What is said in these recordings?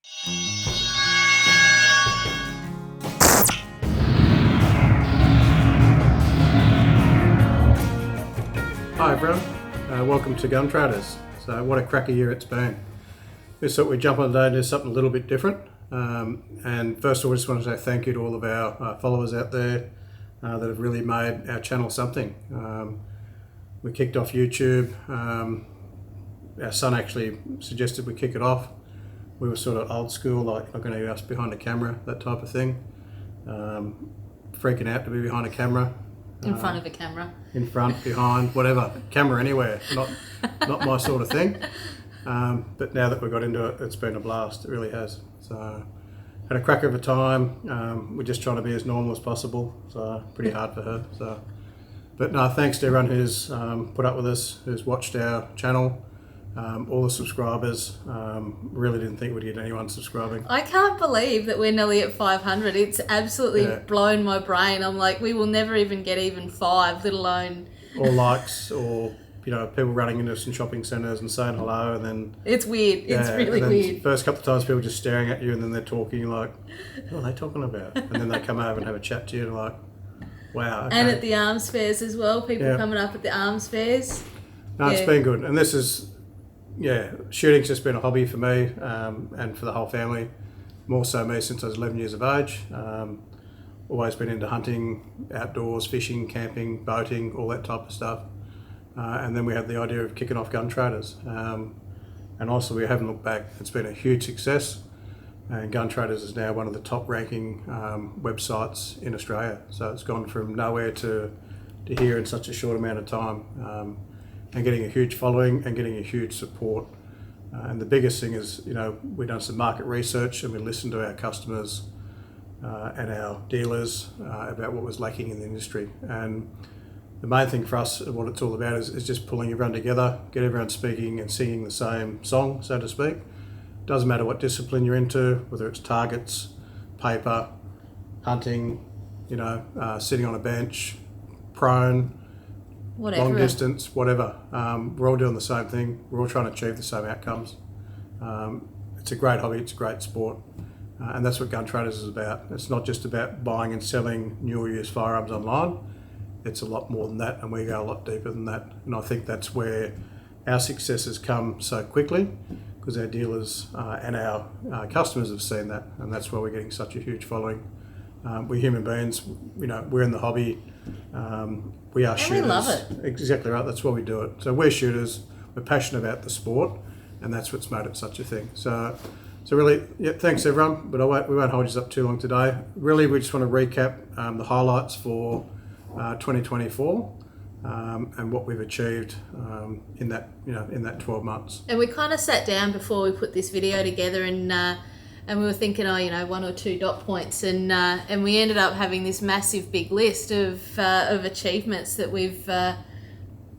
Hi everyone, welcome to Gun Traders. So what a cracker year it's been. We thought we'd jump on today and do something a little bit different. And first of all, I just want to say thank you to all of our followers out there that have really made our channel something. We kicked off YouTube. Our son actually suggested we kick it off. We were sort of old school, like not going to be us behind a camera, that type of thing. Freaking out to be behind a camera. In front of a camera. In front, behind, whatever. Camera anywhere. Not my sort of thing. But now that we got into it, it's been a blast. It really has. So had a crack of a time. We're just trying to be as normal as possible. So pretty hard for her. So, but no, thanks to everyone who's put up with us, who's watched our channel. All the subscribers. Really didn't think we'd get anyone subscribing. I can't believe that we're nearly at 500. It's absolutely blown my brain. I'm like, we will never even get even 5, let alone... Or likes, or, you know, people running into us in shopping centres and saying hello, and then... It's weird. It's really weird. First couple of times people just staring at you, and then they're talking, like, what are they talking about? And then they come over and have a chat to you, and like, wow. Okay. And at the arms fairs as well, people coming up at the arms fairs. No, it's been good. And this is... Yeah, shooting's just been a hobby for me and for the whole family. More so me since I was 11 years of age. Always been into hunting, outdoors, fishing, camping, boating, all that type of stuff. And then we had the idea of kicking off Gun Traders. And also we haven't looked back. It's been a huge success. And Gun Traders is now one of the top ranking websites in Australia. So it's gone from nowhere to here in such a short amount of time. And getting a huge following and getting a huge support. And the biggest thing is, you know, we've done some market research and we listened to our customers and our dealers about what was lacking in the industry. And the main thing for us, what it's all about is just pulling everyone together, get everyone speaking and singing the same song, so to speak. Doesn't matter what discipline you're into, whether it's targets, paper, hunting, you know, sitting on a bench, prone, whatever. Long distance, whatever. We're all doing the same thing. We're all trying to achieve the same outcomes. It's a great hobby. It's a great sport. And that's what Gun Traders is about. It's not just about buying and selling new or used firearms online. It's a lot more than that, and we go a lot deeper than that. And I think that's where our success has come so quickly, because our dealers and our customers have seen that, and that's why we're getting such a huge following. We're human beings, you know, we're in the hobby. We are shooters. We love it. Exactly right, that's why we do it. So we're shooters, we're passionate about the sport, and that's what's made it such a thing. So really, yeah, thanks everyone, but we won't hold you up too long today. Really, we just want to recap the highlights for 2024 and what we've achieved in that 12 months. And we kind of sat down before we put this video together and we were thinking, 1 or 2 dot points, and we ended up having this massive big list of achievements that we've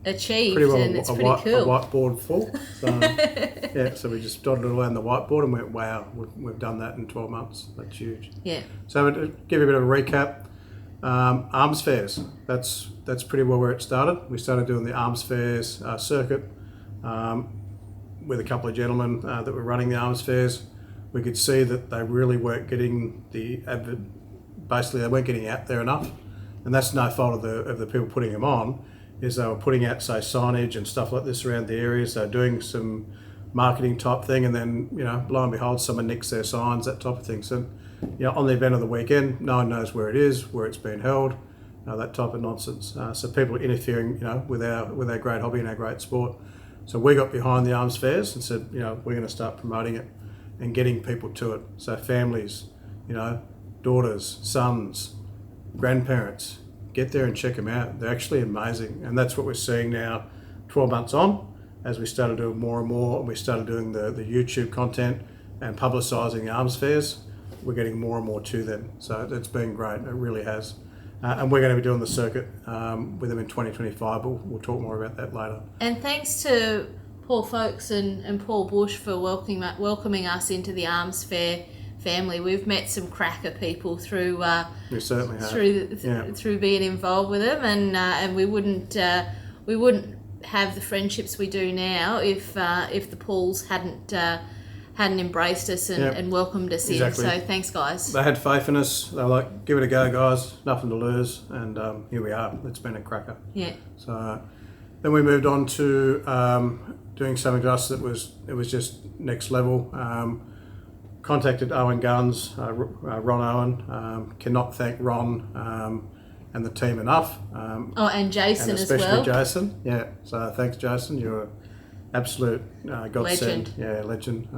achieved, and it's pretty cool. A whiteboard full. So, so we just dotted it all on the whiteboard and went, wow, we've done that in 12 months. That's huge. Yeah. So to give you a bit of a recap, arms fairs. That's pretty well where it started. We started doing the arms fairs circuit with a couple of gentlemen that were running the arms fairs. We could see that they really weren't getting basically they weren't getting out there enough, and that's no fault of the people putting them on. Is they were putting out, say, signage and stuff like this around the areas. They're doing some marketing type thing, and then, you know, lo and behold, someone nicks their signs, that type of thing. So, you know, on the event of the weekend, no one knows where it is, where it's been held, that type of nonsense. So people are interfering, you know, with our great hobby and our great sport. So we got behind the arms fairs and said, you know, we're going to start promoting it and getting people to it. So families, you know, daughters, sons, grandparents, get there and check them out. They're actually amazing. And that's what we're seeing now 12 months on, as we started doing more and more, and we started doing the YouTube content and publicising the arms fairs. We're getting more and more to them. So it's been great, it really has. And we're going to be doing the circuit with them in 2025, but we'll talk more about that later. And thanks to Paul Folkes and Paul Bush for welcoming us into the Arms Fair family. We've met some cracker people through we certainly have. Through being involved with them, and we wouldn't have the friendships we do now if the Pauls hadn't hadn't embraced us and welcomed us Exactly. in. So thanks, guys. They had faith in us. They were like, give it a go, guys. Nothing to lose. And here we are. It's been a cracker. Yeah. So then we moved on to doing something to us that was just next level. Contacted Owen Guns, Ron Owen. Cannot thank Ron and the team enough. And Jason and as well. Especially Jason. Yeah. So thanks, Jason. You're an absolute godsend. Legend. Yeah, legend.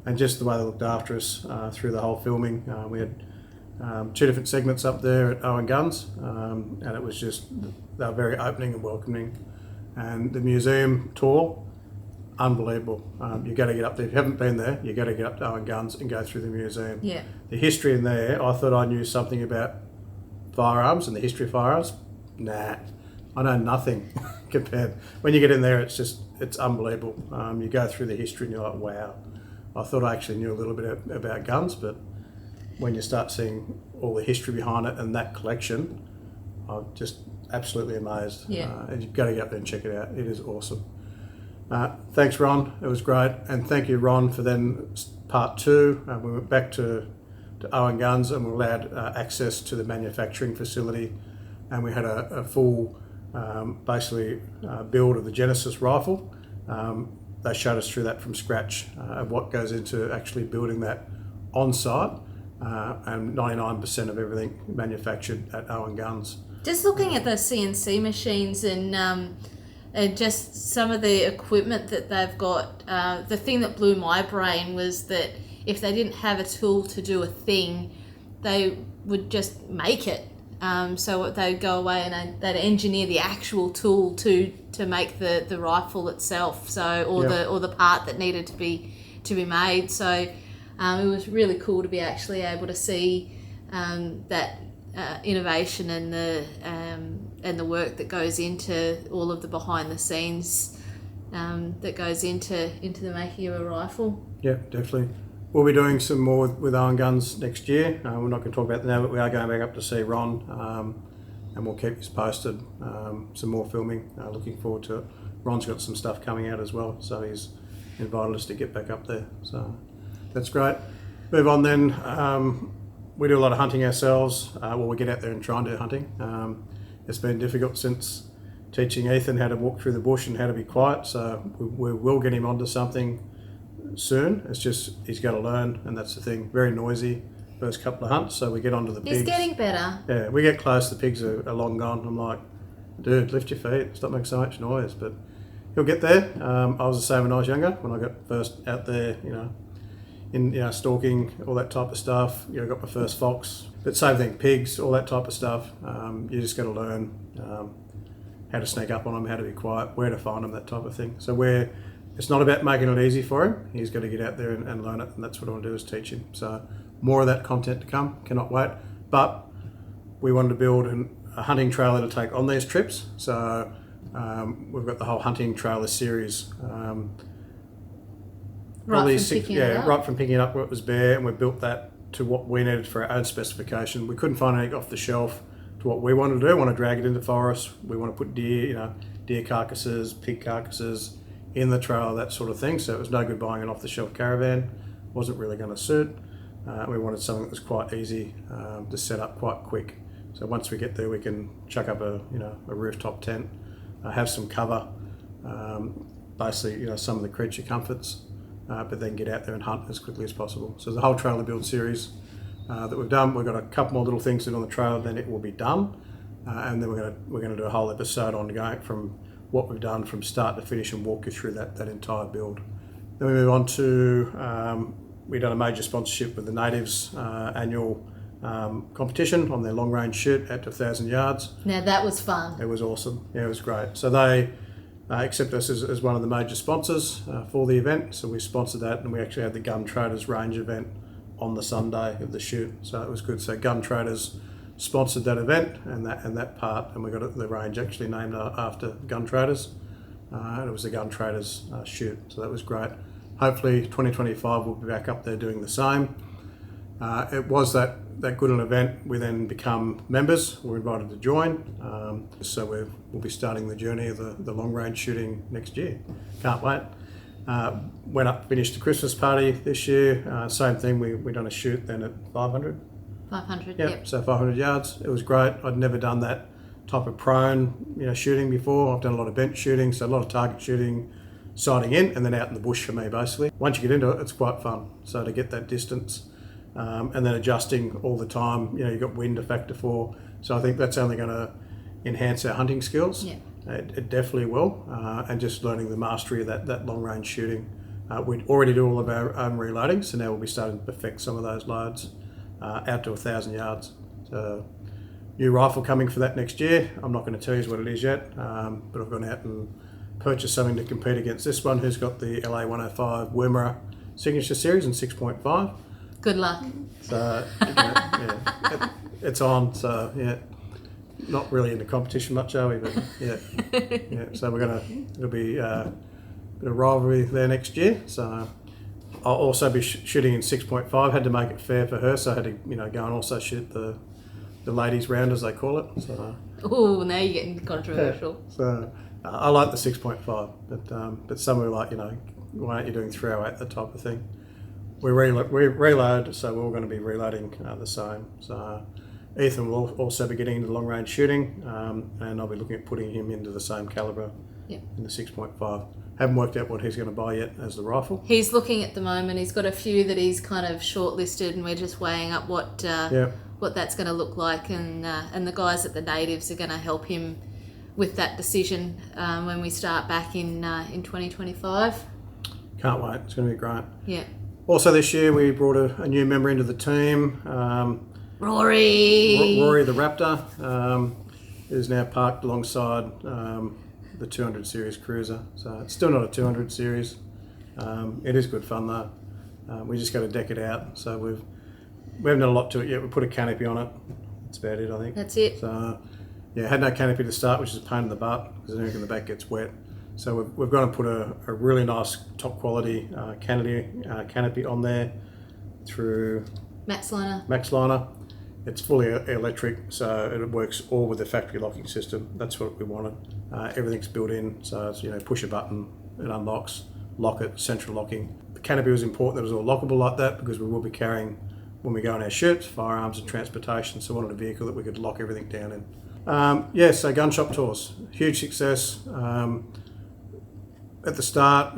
And just the way they looked after us through the whole filming. We had 2 different segments up there at Owen Guns, and it was just, they were very opening and welcoming. And the museum tour, unbelievable. You got to get up there. If you haven't been there, you got to get up to Owen Guns and go through the museum. Yeah. The history in there, I thought I knew something about firearms and the history of firearms. Nah, I know nothing compared. When you get in there, it's unbelievable. You go through the history and you're like, wow. I thought I actually knew a little bit about guns, but when you start seeing all the history behind it and that collection, I'm just absolutely amazed. Yeah. And you've got to get up there and check it out. It is awesome. Thanks, Ron. It was great. And thank you, Ron, for then part 2. We went back to Owen Guns and were allowed access to the manufacturing facility. And we had a full, basically, build of the Genesis rifle. They showed us through that from scratch of what goes into actually building that on site, and 99% of everything manufactured at Owen Guns. Just looking at the CNC machines and just some of the equipment that they've got, the thing that blew my brain was that if they didn't have a tool to do a thing, they would just make it. So they'd go away and they'd engineer the actual tool to make the rifle itself. So or the part that needed to be made. So it was really cool to be actually able to see that innovation and the work that goes into all of the behind the scenes that goes into the making of a rifle. Yeah, definitely. We'll be doing some more with Owen Guns next year. We're not going to talk about that now, but we are going back up to see Ron, and we'll keep you posted. Some more filming. Looking forward to it. Ron's got some stuff coming out as well, so he's invited us to get back up there. So that's great. Move on then. We do a lot of hunting ourselves. We get out there and try and do hunting. It's been difficult since teaching Ethan how to walk through the bush and how to be quiet, so we will get him onto something soon. It's just he's got to learn, and that's the thing. Very noisy first couple of hunts, so we get onto the pigs. He's getting better. Yeah, we get close, the pigs are long gone. I'm like, dude, lift your feet, stop making so much noise. But he'll get there. I was the same when I was younger, when I got first out there, stalking, all that type of stuff. I got my first fox. But same thing, pigs, all that type of stuff. You just got to learn how to sneak up on them, how to be quiet, where to find them, that type of thing. So it's not about making it easy for him. He's got to get out there and learn it, and that's what I want to do, is teach him. So more of that content to come. Cannot wait. But we wanted to build a hunting trailer to take on these trips. So we've got the whole hunting trailer series. Right from picking it up where it was bare, and we built that to what we needed for our own specification. We couldn't find anything off the shelf to what we wanted to do. We want to drag it into forest. We want to put deer carcasses, pig carcasses in the trailer, that sort of thing. So it was no good buying an off-the-shelf caravan. Wasn't really going to suit. We wanted something that was quite easy to set up, quite quick. So once we get there, we can chuck up a rooftop tent, have some cover, basically some of the creature comforts, but then get out there and hunt as quickly as possible. So the whole trailer build series that we've done, we've got a couple more little things in on the trailer, then it will be done, and then we're going to do a whole episode on going from what we've done from start to finish and walk you through that entire build. Then we move on to, we've done a major sponsorship with the Natives annual competition on their long range shoot out to 1,000 yards. Now that was fun. It was awesome. Yeah, it was great. So they accept us as one of the major sponsors for the event. So we sponsored that, and we actually had the Gun Traders range event on the Sunday of the shoot. So it was good. So Gun Traders sponsored that event and that part, and we got the range actually named after Gun Traders, and it was the Gun Traders shoot, so that was great. Hopefully 2025 we'll be back up there doing the same. It was that good an event. We then become members. We're invited to join, so we'll be starting the journey of the long range shooting next year. Can't wait. Went up, finished the Christmas party this year. Same thing, we done a shoot then at 500. 500, Yep. So 500 yards. It was great. I'd never done that type of prone, shooting before. I've done a lot of bench shooting, so a lot of target shooting, sighting in, and then out in the bush for me, basically. Once you get into it, it's quite fun. So to get that distance, and then adjusting all the time. You've got wind to factor for. So I think that's only going to enhance our hunting skills. Yeah. It definitely will, and just learning the mastery of that long range shooting. We'd already do all of our own reloading, so now we'll be starting to perfect some of those loads out to 1,000 yards. So new rifle coming for that next year. I'm not going to tell you what it is yet, but I've gone out and purchased something to compete against this one, who's got the LA 105 Wimmera Signature Series in 6.5. Good luck. So it's on. So not really in the competition much, are we? But yeah. So it'll be a bit of rivalry there next year. So I'll also be shooting in 6.5. Had to make it fair for her, so I had to go and also shoot the ladies round, as they call it. So oh, now you're getting controversial. Yeah. So I like the 6.5, but some are like, why aren't you doing 308, that type of thing. We reload, so we're all going to be reloading the same. So Ethan will also be getting into long range shooting, and I'll be looking at putting him into the same calibre in the 6.5. Haven't worked out what he's going to buy yet as the rifle. He's looking at the moment. He's got a few that he's kind of shortlisted, and we're just weighing up what that's going to look like, and the guys at the Natives are going to help him with that decision when we start back in 2025. Can't wait. It's going to be great. Yeah. Also this year we brought a new member into the team. Rory the Raptor is now parked alongside the 200 series cruiser. So it's still not a 200 series. It is good fun though. We just got to deck it out. So we haven't done a lot to it yet. We put a canopy on it. That's about it, I think. That's it. So had no canopy to start, which is a pain in the butt because everything in the back gets wet. So we've got to put a really nice top quality canopy on there through Maxliner. It's fully electric, so it works all with the factory locking system. That's what we wanted. Everything's built in, so it's, push a button, it unlocks, lock it, central locking. The canopy was important that it was all lockable like that because we will be carrying, when we go on our shoots, firearms and transportation, so we wanted a vehicle that we could lock everything down in. So gun shop tours, huge success. At the start,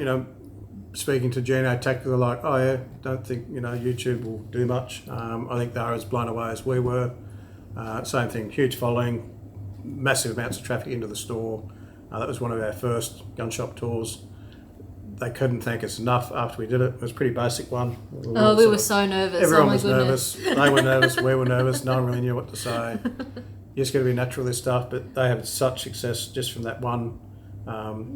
speaking to Gino Tactical, they're like, oh yeah, don't think, YouTube will do much. I think they were as blown away as we were. Same thing, huge following, massive amounts of traffic into the store. That was one of our first gun shop tours. They couldn't thank us enough after we did it. It was a pretty basic one. We were so nervous. Everyone was nervous. They were nervous. We were nervous. No one really knew what to say. You just got to be natural with this stuff, but they had such success just from that one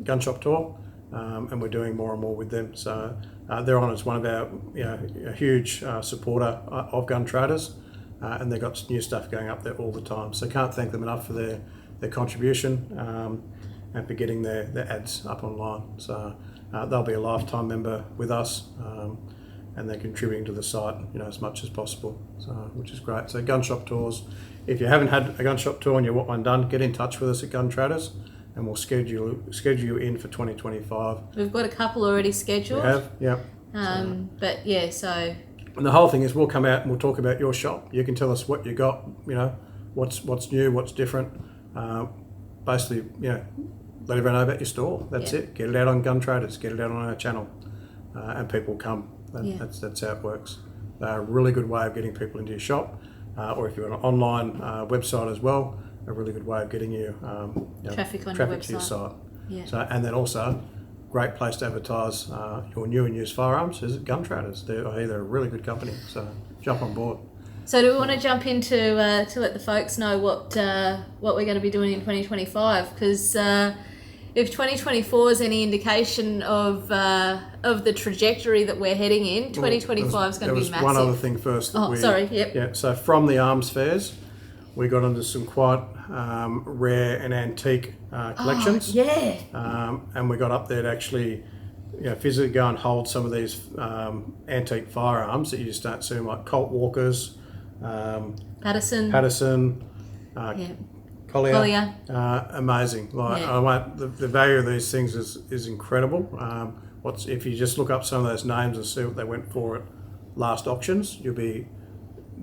gun shop tour. And we're doing more and more with them. So they're on as one of our, a huge supporter of gun traders, and they've got new stuff going up there all the time. So can't thank them enough for their contribution and for getting their ads up online. So they'll be a lifetime member with us, and they're contributing to the site, as much as possible. So which is great. So gun shop tours. If you haven't had a gun shop tour and you want one done, get in touch with us at Gun Traders. And we'll schedule you in for 2025. We've got a couple already scheduled. We have, yeah. But yeah, so. And the whole thing is, we'll come out and we'll talk about your shop. You can tell us what you got. What's new, what's different. Basically, let everyone know about your store. That's it. Get it out on Gun Traders. Get it out on our channel, and people come. That's how it works. They're a really good way of getting people into your shop, or if you're an online website as well. A really good way of getting you traffic on traffic your to your site. Yeah. So, and then also, great place to advertise your new and used firearms is at Gun Traders. They're a really good company. So jump on board. So do we want to jump into to let the folks know what we're going to be doing in 2025? Because if 2024 is any indication of the trajectory that we're heading in, 2025 is going to be massive. There was one other thing first. Yep. So from the arms fairs, we got into some quite rare and antique collections. And we got up there to actually, physically go and hold some of these antique firearms that you just don't see, like Colt Walkers, Patterson, Collier. Amazing. The value of these things is incredible. if you just look up some of those names and see what they went for at last auctions, you'll be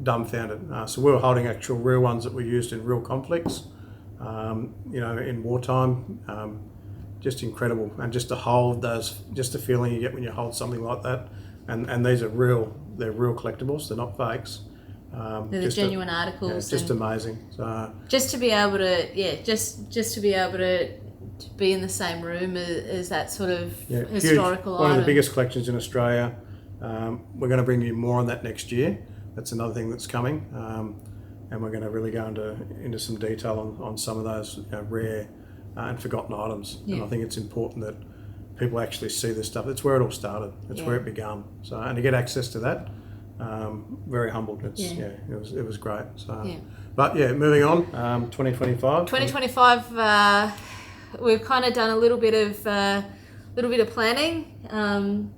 dumbfounded. So we were holding actual real ones that were used in real conflicts, in wartime. Just incredible, and just to hold those, just the feeling you get when you hold something like that, and these are real. They're real collectibles. They're not fakes. They're the genuine articles. Yeah, it's just amazing. So just to be able to, just to be able to be in the same room as that sort of historical huge. item. One of the biggest collections in Australia. We're going to bring you more on that next year. That's another thing that's coming, and we're going to really go into some detail on some of those rare and forgotten items. Yeah. And I think it's important that people actually see this stuff. It's where it all started. It's where it began. So, and to get access to that, very humbled. It was great. So, but moving on. 2025. 2025. We've kind of done a little bit of planning.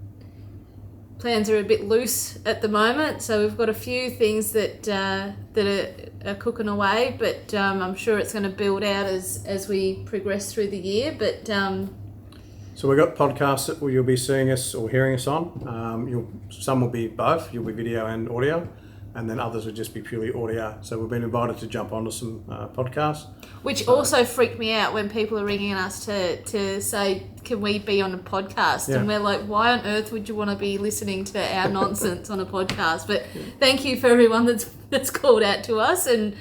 Plans are a bit loose at the moment, so we've got a few things that are cooking away, but I'm sure it's going to build out as we progress through the year. But so we've got podcasts that you'll be seeing us or hearing us on. Some will be both. You'll be video and audio, and then others will just be purely audio. So we've been invited to jump onto some podcasts. Which also freaked me out when people are ringing us to say, can we be on a podcast? Yeah. And we're like, why on earth would you want to be listening to our nonsense on a podcast? But thank you for everyone that's called out to us. And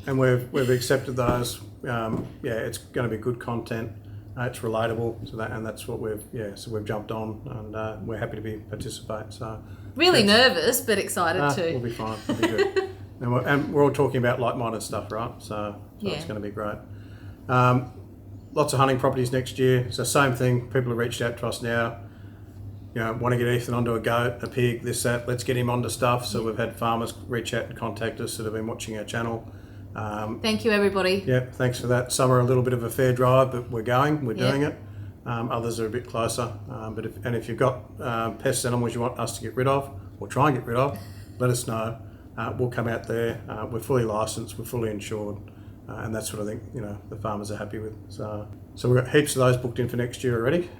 we've accepted those. It's going to be good content. It's relatable, so that's what we've jumped on, and we're happy to participate. So really nervous, but excited too. We'll be fine. We'll be good. and we're all talking about like-minded stuff, right? So it's going to be great. Lots of hunting properties next year. So same thing. People have reached out to us now. Want to get Ethan onto a goat, a pig, this, that. Let's get him onto stuff. So we've had farmers reach out and contact us that have been watching our channel. Thank you, everybody. Yeah, thanks for that. Some are a little bit of a fair drive, but we're doing it. Others are a bit closer. But if you've got pest animals you want us to get rid of, or try and get rid of, let us know. We'll come out there. We're fully licensed, we're fully insured, and that's what I think the farmers are happy with. So we've got heaps of those booked in for next year already.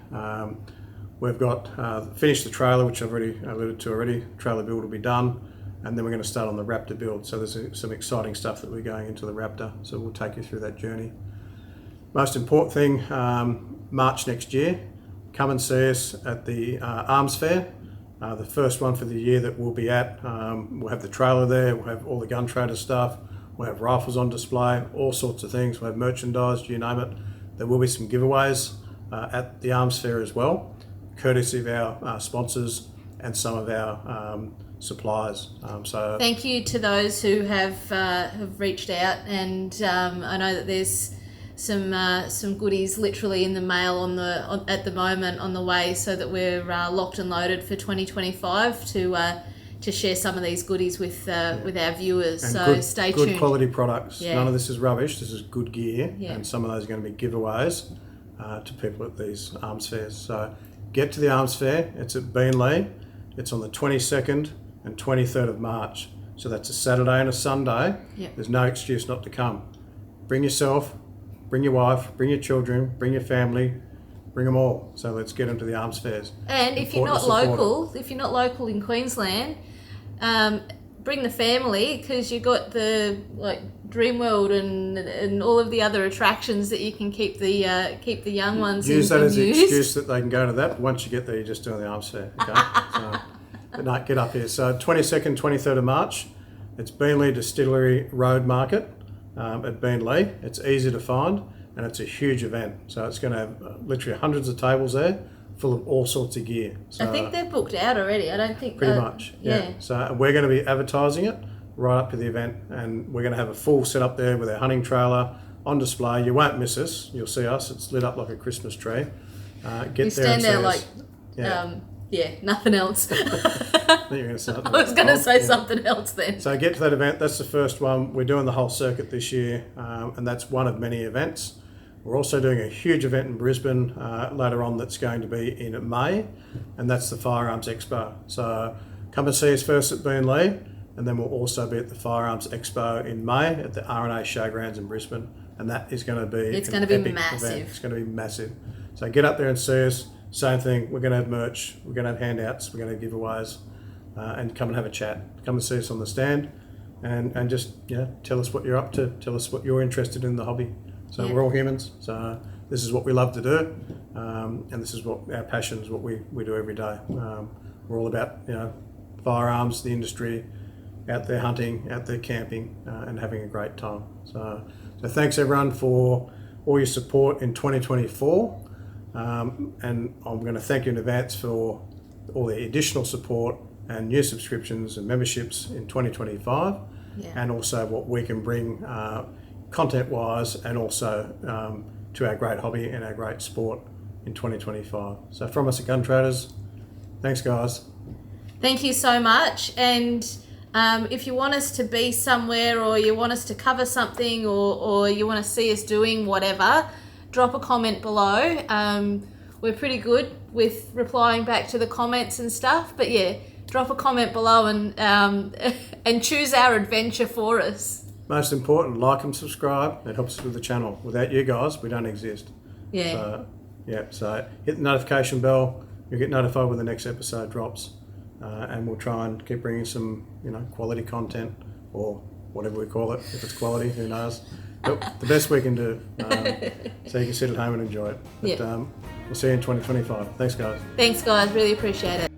We've got finished the trailer, which I've already alluded to already. Trailer build will be done. And then we're going to start on the Raptor build. So there's some exciting stuff that we're going into the Raptor. So we'll take you through that journey. Most important thing, March next year, come and see us at the Arms Fair. The first one for the year that we'll be at. We'll have the trailer there. We'll have all the gun trader stuff. We'll have rifles on display, all sorts of things. We'll have merchandise, you name it. There will be some giveaways at the Arms Fair as well, courtesy of our sponsors and some of our suppliers. So thank you to those who have reached out, and I know that there's some goodies literally in the mail at the moment on the way, so that we're locked and loaded for 2025 to share some of these goodies with our viewers. And so stay tuned. Good quality products. Yeah. None of this is rubbish. This is good gear, yeah. And some of those are going to be giveaways to people at these arms fairs. So get to the arms fair. It's at Beenleigh. It's on the 22nd and 23rd of March. So that's a Saturday and a Sunday. Yep. There's no excuse not to come. Bring yourself, bring your wife, bring your children, bring your family, bring them all. So let's get them to the arms fairs. And if you're not local in Queensland, bring the family, because you've got the Dreamworld and all of the other attractions that you can keep the young ones use that as the excuse that they can go to that. But once you get there, you're just doing the arms fair. Okay. But no, get up here. So 22nd, 23rd of March, it's Beenleigh Distillery Road Market at Beenleigh. It's easy to find, and it's a huge event. So it's going to have literally hundreds of tables there, full of all sorts of gear. So I think they're booked out already. I don't think pretty much. Yeah. So we're going to be advertising it right up to the event, and we're going to have a full setup there with our hunting trailer on display. You won't miss us. You'll see us. It's lit up like a Christmas tree. You stand there like, nothing else. I was going to say something else then. So get to that event. That's the first one. We're doing the whole circuit this year, and that's one of many events. We're also doing a huge event in Brisbane later on that's going to be in May, and that's the Firearms Expo. So come and see us first at Beenleigh, and then we'll also be at the Firearms Expo in May at the R&A Showgrounds in Brisbane, and that is going to be massive. Event. It's going to be massive. So get up there and see us. same thing. We're going to have merch, we're going to have handouts, we're going to have giveaways, and come and have a chat. Come and see us on the stand, and just tell us what you're up to. Tell us what you're interested in the hobby. So we're all humans. So this is what we love to do, and this is what our passion is. What we do every day. We're all about firearms, the industry, out there hunting, out there camping, and having a great time. So thanks everyone for all your support in 2024, and I'm going to thank you in advance for all the additional support and new subscriptions and memberships in 2025, and also what we can bring content-wise, and also to our great hobby and our great sport in 2025. So from us at Gun Traders, thanks guys. Thank you so much. And if you want us to be somewhere, or you want us to cover something, or you want to see us doing whatever, drop a comment below. We're pretty good with replying back to the comments and stuff, but drop a comment below and choose our adventure for us. Most important, like and subscribe. It helps us with the channel. Without you guys, we don't exist. So hit the notification bell. You'll get notified when the next episode drops, and we'll try and keep bringing some quality content, or whatever we call it. If it's quality, who knows? But the best we can do, so you can sit at home and enjoy it. But we'll see you in 2025. Thanks guys. Thanks guys, really appreciate it.